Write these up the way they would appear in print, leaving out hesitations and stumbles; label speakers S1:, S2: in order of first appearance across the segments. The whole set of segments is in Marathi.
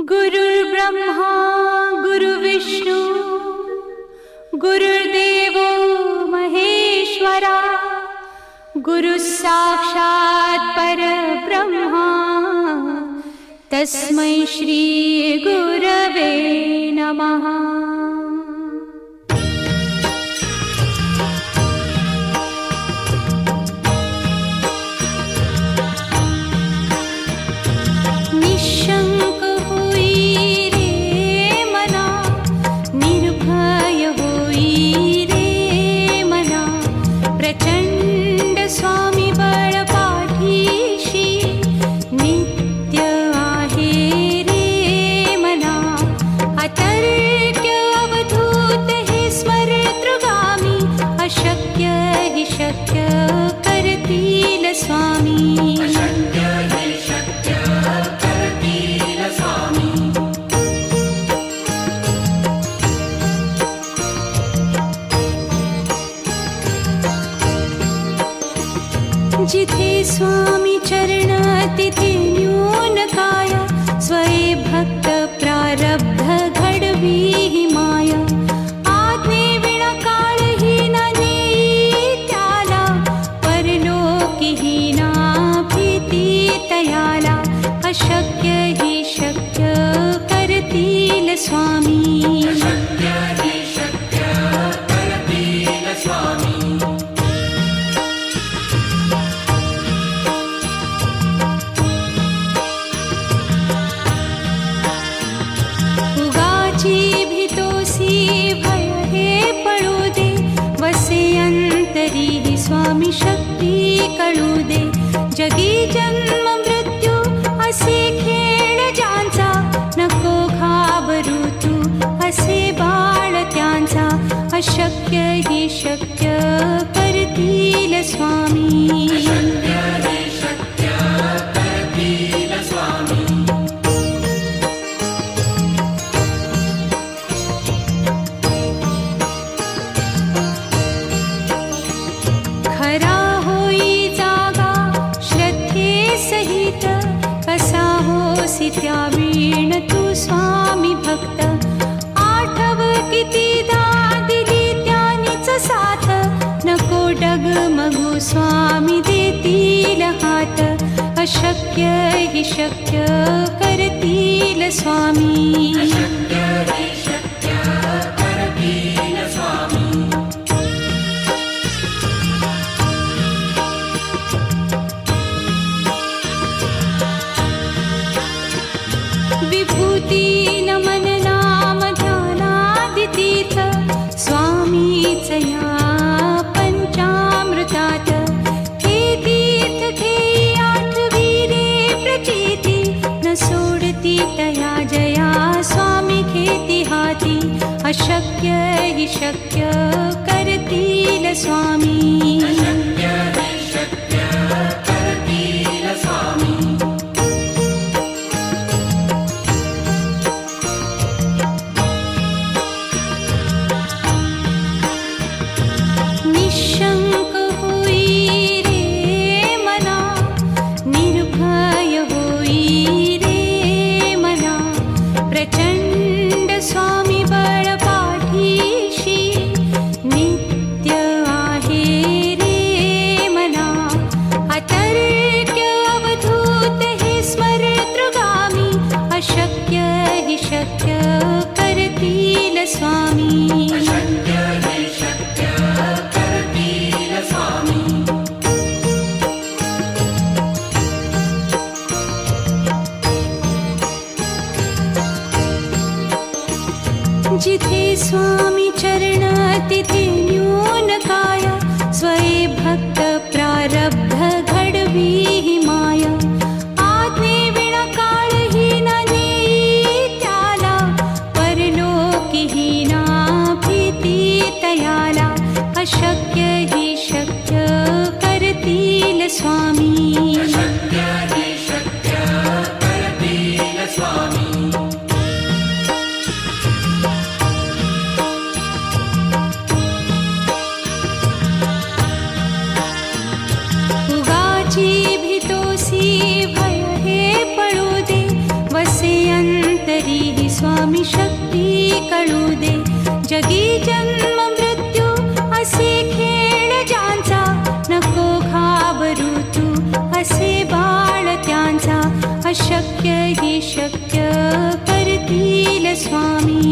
S1: गुरुर्ब्रह्मा गुरुर्विष्णू गुरुर्देवो महेश्वरा गुरुसाक्षात् परब्रह्मा तस्मै श्री गुरवे नमः। निशंक होई रे मना, निर्भय होई रे मना, प्रचंड स्वामी बळ पाठीशी नित्य आहे रे मना। अतर्क्य अवधूत हे स्मरतृगामी, अशक्य हि शक्य करतील स्वामी। जिथे स्वामी चरण तिथे न्यून काय, स्वये भक्त प्रारब्ध घडवी ही माया। आज्ञे विना काळही न नेई त्याला, परलोकी ही ना भीती तयाला। अशक्य ही शक्य करतील स्वामी। स्वामी शक्ती कळू दे, जगी जन्म मृत्यू असे खेळ ज्यांचा। नको घाबरू तू असे बाळ त्यांचा, अशक्य ही शक्य करतील स्वामी। खरा होई जागा श्रद्धे सहित, कसा होसी त्या वीण तू स्वामी भक्त। आठव कितीदा दिली त्यानीच साथ, नको डगमगू स्वामी देतील हात। अशक्य हि शक्य करतील स्वामी। विभूती नमन नाम ध्यानादितीर्थ, स्वामीच या पंचामृतात। हे तीर्थ घेई आठवी रे प्रचिती, न सोडती तया जया स्वामी घेती हाती। अशक्य हि शक्य करतील स्वामी। निशंक होई रे मना, निर्भय होई रे मना, प्रचंड स्वामी बळ पाठीशी नित्य आहे रे मना। अतर्क्य अवधूत हे स्मरतृगामी, अशक्य हि शक्य करतील स्वामी। जिथे स्वामी चरण तिथे न्यून काय, स्वये भक्त प्रारब्ध घडवी ही माया। आज्ञे विना काळही न नेई त्याला, परलोकी ही ना भीती तयाला। अशक्य ही शक्य करतील स्वामी। अंतरी स्वामी शक्ती कळू दे. जगी जन्म मृत्यू असे खेळ ज्यांचा, नको घाबरू तू असे बाळ त्यांचा. अशक्य ही शक्य करतील स्वामी.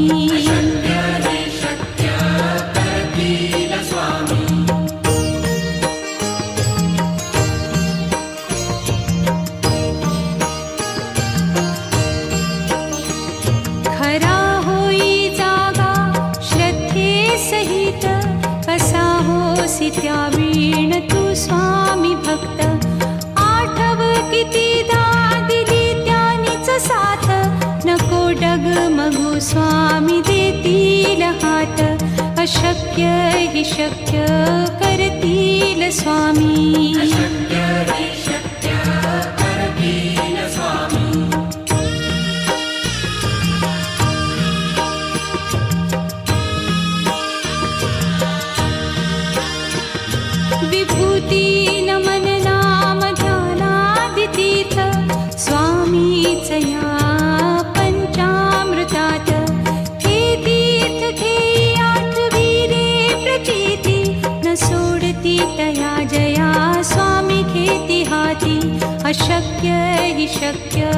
S1: खरा होई जागा श्रद्धे सहित, कसा होसी त्या वीण तू स्वामी भक्त. आठव कितीदा दिली त्यानीच साथ, नको डगमगू स्वामी देतील हात. अशक्य ही शक्य करतील स्वामी. विभूती नमन नाम ध्यानादितीर्थ, स्वामीच या पंचामृतात. हे तीर्थ घेई आठविरे प्रचिती, न सोडती तया जया स्वामी घेती हाती. अशक्य ही शक्य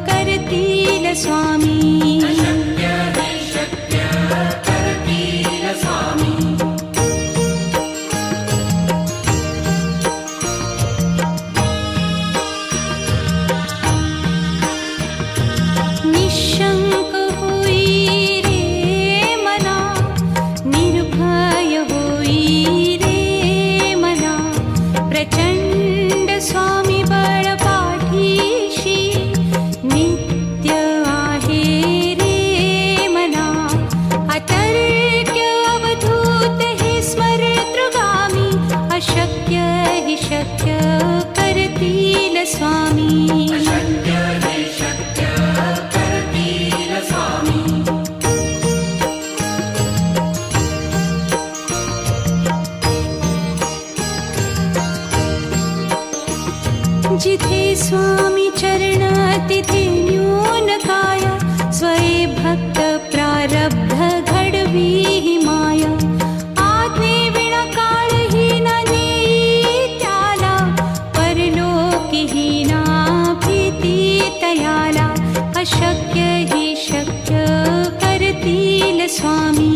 S1: करतील स्वामी. निशंक होई रे मना, निर्भय होई रे मना. प्रचंड स्वामी बळ पाठीशी, नित्य आहे रे मना. अतर्क्य अवधूत हे स्मरतृगामी, अशक्य हि शक्य करतील स्वामी. जिथे स्वामी चरण तिथे न्यून काय, स्वये भक्त प्रारब्ध घडवी ही माया. आज्ञे विना काळही न नेई त्याला, परलोकीही ना भीती तयाला. अशक्य ही शक्य करतील स्वामी.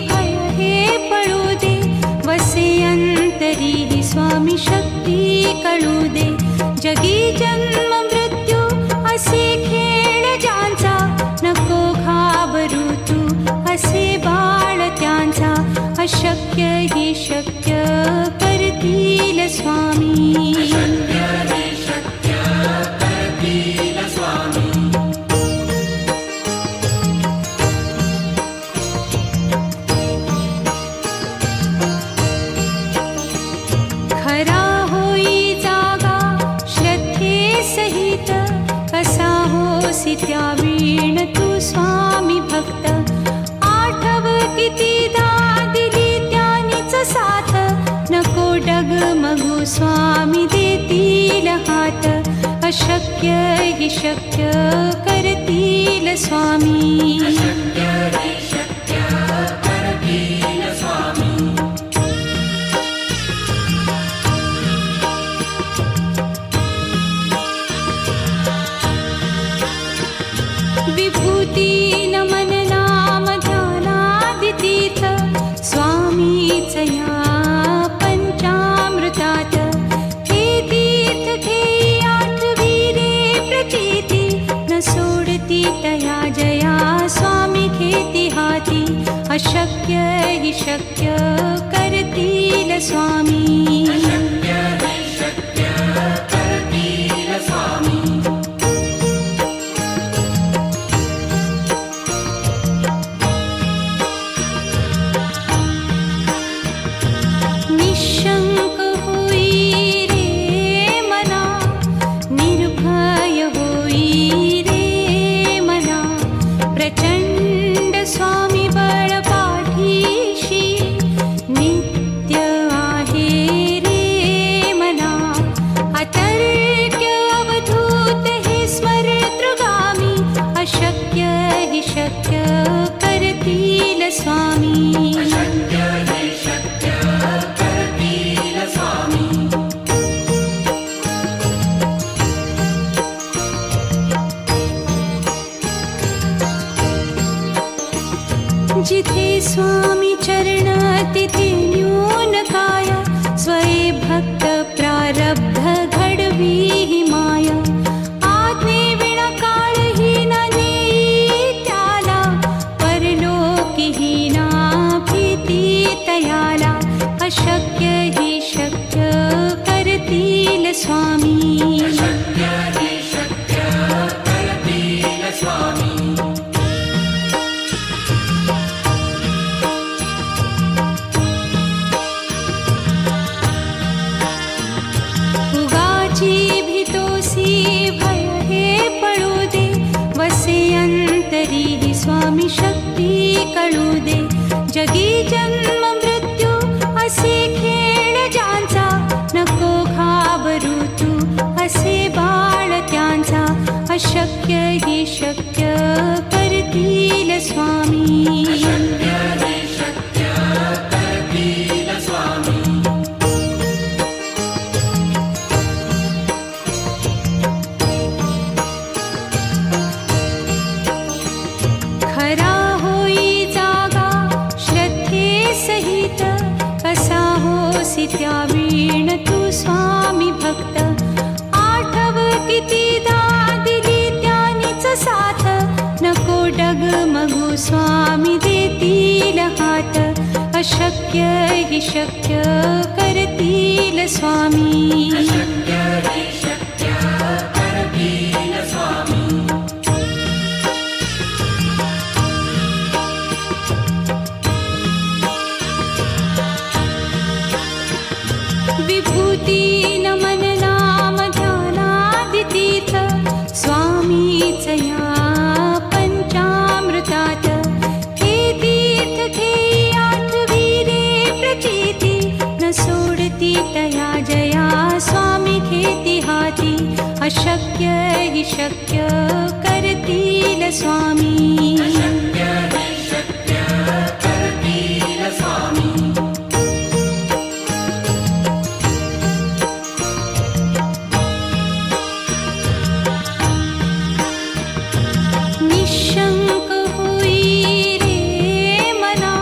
S1: भय हे पळू दे, वसे अंतरी स्वामी शक्ती कळू दे. जगी जन्म मृत्यू असे खेळ ज्यांचा, नको घाबरू तू असे बाळ त्यांचा. अशक्य ही शक्य करतील स्वामी. खरा होई जागा श्रद्धे सहित, कसा होसी त्या वीण तू स्वामी भक्त. आठव कितीदा दिली त्यानीच साथ, नको डगमगू स्वामी देतील हात. अशक्य हि शक्य करतील स्वामी. विभूती नमन नाम ध्यानादितीर्थ, स्वामीच या पंचामृतात. हे तीर्थ घेई आठविरे प्रचिती, न सोडती तया जया स्वामी घेती हाती. अशक्य हि शक्य करतील स्वामी. निशंक होई रे मना, निर्भय होई रे जिथे स्वामी चरण तिथे न्यून काया, स्वये भक्त प्रारब्ध घडवी ही माया. आज्ञे विना काळही न नेई त्याला, परलोकीही ना भीती तयाला. अशक्य ही शक्य करतील स्वामी. उगाची भीतोसी भय हे पळू दे, वसे अंतरी ही स्वामी शक्ती कळू दे. जगी जन्म मृत्यू असे खेळ ज्यांचा, नको घाबरू तू असे बाळ त्यांचा. अशक्य ही शक्य करतील स्वामी. खरा होई जागा श्रद्धे सहित, कसा होसी त्या वीण तू स्वामी भक्त. आठव कितीदा दिली त्यानीच साथ, नको डगमगू स्वामी देतील हात. अशक्य ही शक्य करतील स्वामी. विभूती नमन नाम ध्यानादितीर्थ, स्वामीच या पंचामृतात. हे तीर्थ घेई आठवी रे प्रचिती, न सोडती तया जया स्वामी घेती हाती. अशक्य ही शक्य करतील स्वामी. निशंक होई रे मना,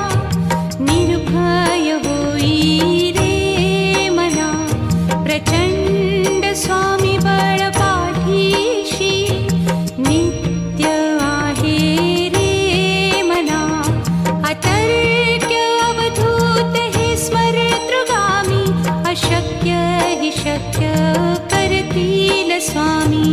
S1: निर्भय होई रे मना. प्रचंड स्वामी बळ पाठीशी, नित्य आहे रे मना. अतर्क्य अवधूत हे स्मरतृगामी, अशक्य ही शक्य करतील स्वामी.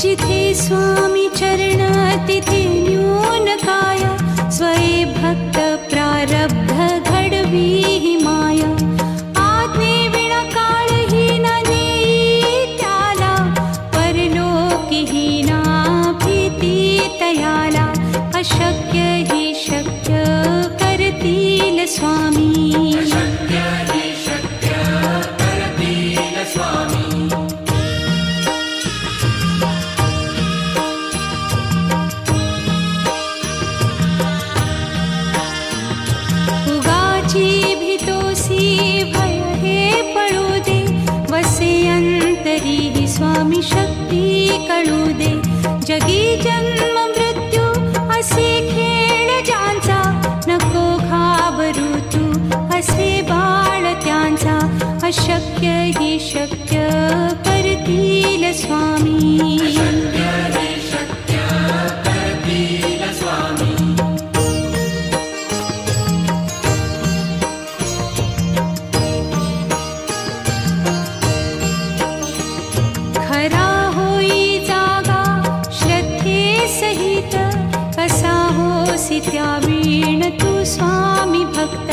S1: जिथे स्वामी चरण तिथे न्यून काया, स्वये भक्त प्रारब्ध घडवी ही माया. आज्ञे विना काळही न नेई त्याला, परलोकीही ना भीती तयाला. अशक्य ही शक्य करतील स्वामी. उगाची भीतोसी भय हे पळू दे, वसे अंतरी ही स्वामी शक्ती कळू दे. जगी जन्म मृत्यू असे खेळ ज्यांचा, नको घाबरू तू असे बाळ त्यांचा. अशक्य ही शक्य करतील स्वामी. खरा होई जागा श्रद्धे सहित, कसा होसी त्या वीण तू स्वामी भक्त.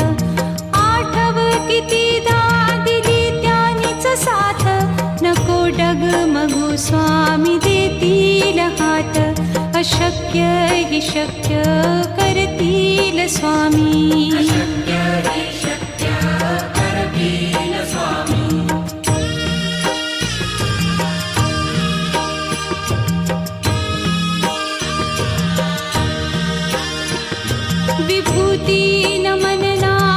S1: आठव कितीदा दिली त्यानीच साथ, नको डगमगू स्वामी देतील हात. अशक्य ही शक्य करतील स्वामी. विभूती नमन नाम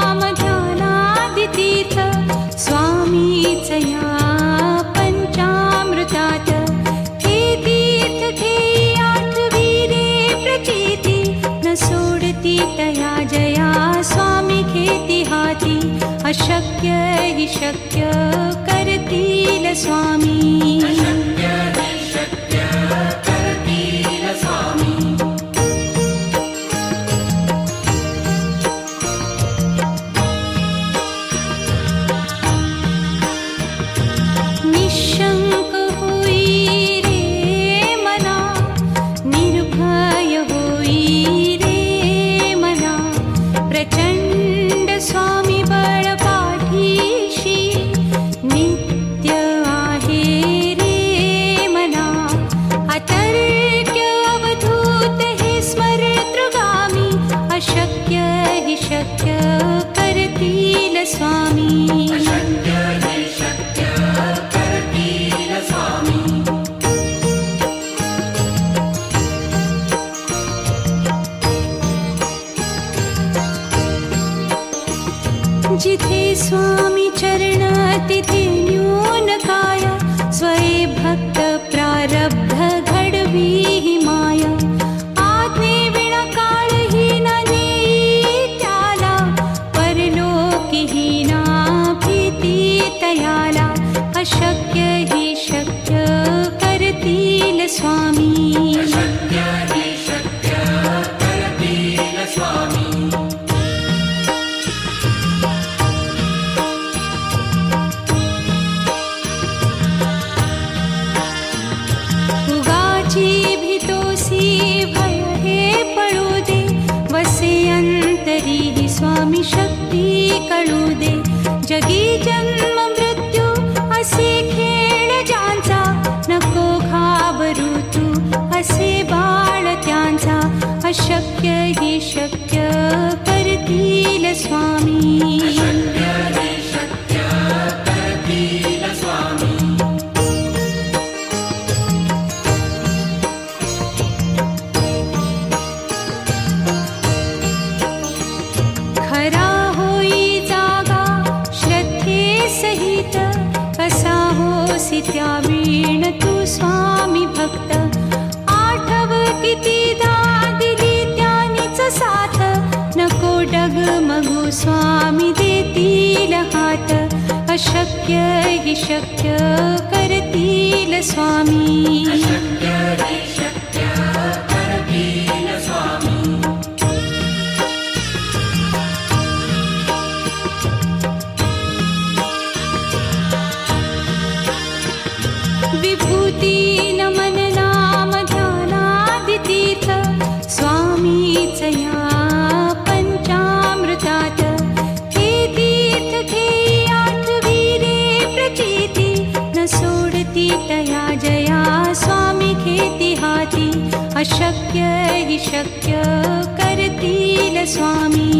S1: स्वामीचया पंचामृतात हे तीर्थ घेई आठवी रे प्रचिती न सोडती तया जया स्वामी घेती हाती अशक्य हि शक्य करतील स्वामी निशंक होई रे मना निर्भय होई रे मना प्रचंड स्वामी बळ पाठीशी नित्य आहे रे मना अतर्क्य अवधूत हे स्मरतृगामी अशक्य हि शक्य करतील स्वामी जिथे स्वामी चरण तिथे न्यून काय स्वये भक्त प्रारब्ध घडवी हि माया आज्ञे विना काळही न नेई त्याला परलोकी हि ना भीती तयाला अशक्य हि शक्य करतील स्वामी भय हे पळू दे वसे अंतरी ही स्वामी शक्ती कळू दे जगी जन्म मृत्यू असे खेळ ज्यांचा नको घाबरू तू असे बाळ त्यांचा अशक्य ही शक्य करतील स्वामी खरा होई जागा श्रद्धे सहित कसा होसी त्या वीण तू स्वामी भक्त आठव कितीदा दिली त्यानीच साथ नको डगमगू स्वामी देतील हात अशक्य हि शक्य करतील स्वामी विभूती नमन नाम ध्यानादितीर्थ स्वामीचया पंचामृतात हे तीर्थ घेई आठवी रे प्रचिती न सोडती तया जया स्वामी घेती हाती अशक्य हि शक्य करतील स्वामी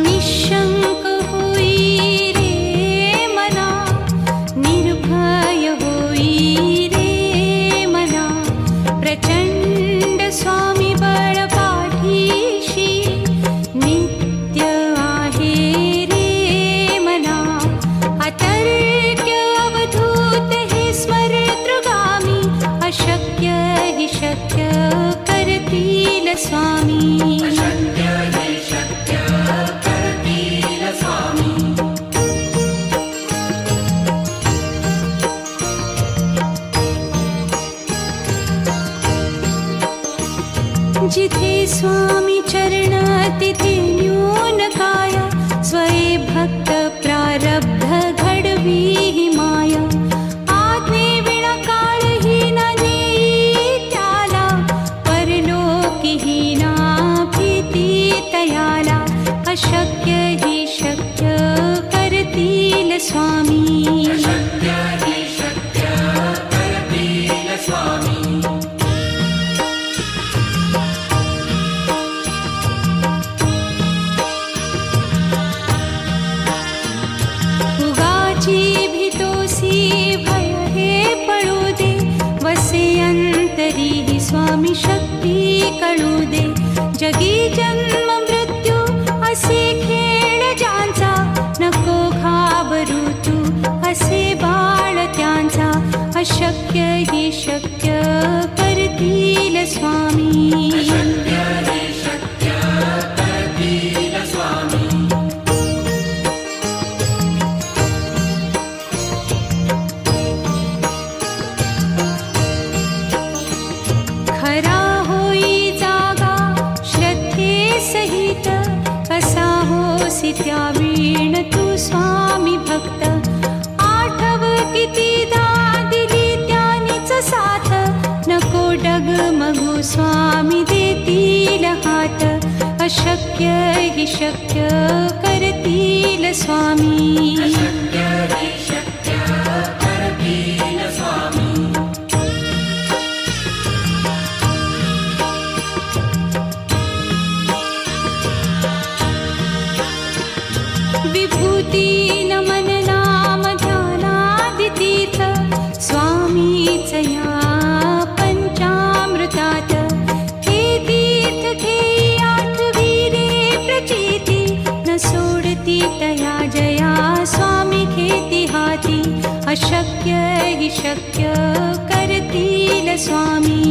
S1: निशंक होई रे मना निर्भय होई रे मना प्रचंड स्वामी बळ पाठीशी नित्य आहे रे मना अतर्क्य अवधूत हे स्मरतृगामी अशक्य हि शक्य करतील स्वामी जिथे स्वामी चरण तिथे न्यून काय स्वये भक्त प्रारब्ध घडवी हि माया आज्ञे विना काळही न नेई त्याला परलोकी हि ना भीती तयाला अशक्य हि शक्य करतील स्वामी भय हे जगी जन्म मृत्यू असे खेळ ज्यांचा, नको घाबरू तू असे बाळ त्यांचा. अशक्य ही शक्य करतील स्वामी. खरा होई जागा श्रद्धे सहित, कसा होसी त्या वीण तू स्वामी भक्त. आठव कितीदा दिली त्यानीच साथ, नको डगमगू स्वामी देतील हात. अशक्य ही शक्य करतील स्वामी. विभूती नमन नाम ध्यानादितीर्थ, स्वामीच या पंचामृतात. हे तीर्थ घेई आठवी रे प्रचिती, न सोडती तया जया स्वामी घेती हाती. अशक्य ही शक्य करतील स्वामी.